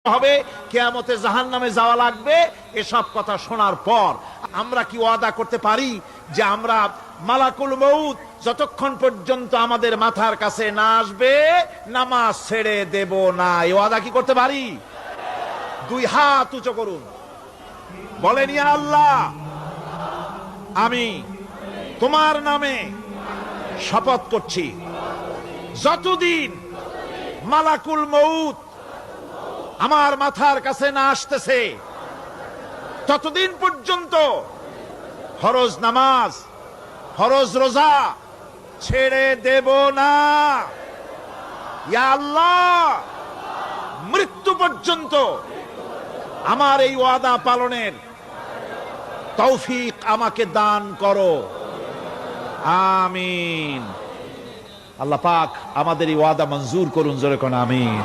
হবে, কিয়ামতে জাহান্নামে যাওয়া লাগবে। এসব কথা শোনার পর আমরা কি ওয়াদা করতে পারি যে আমরা মালাকুল মউত যতক্ষণ পর্যন্ত আমাদের মাথার কাছে না আসবে নামাজ ছেড়ে দেব না? এই ওয়াদা কি করতে পারি? দুই হাত উঁচু করুন, বলেন ইয়া আল্লাহ, আমি তোমার নামে শপথ করছি, যতদিন মালাকুল মউত আমার মাথার কাছে না আসতেছে ততদিন পর্যন্ত ফরজ নামাজ, ফরজ রোজা ছেড়ে দেব না। ইয়া আল্লাহ, মৃত্যু পর্যন্ত আমার এই ওয়াদা পালনের তৌফিক আমাকে দান করো, আমিন। আল্লাহ পাক আমাদের এই ওয়াদা মঞ্জুর করুন, জোরে কোন আমিন।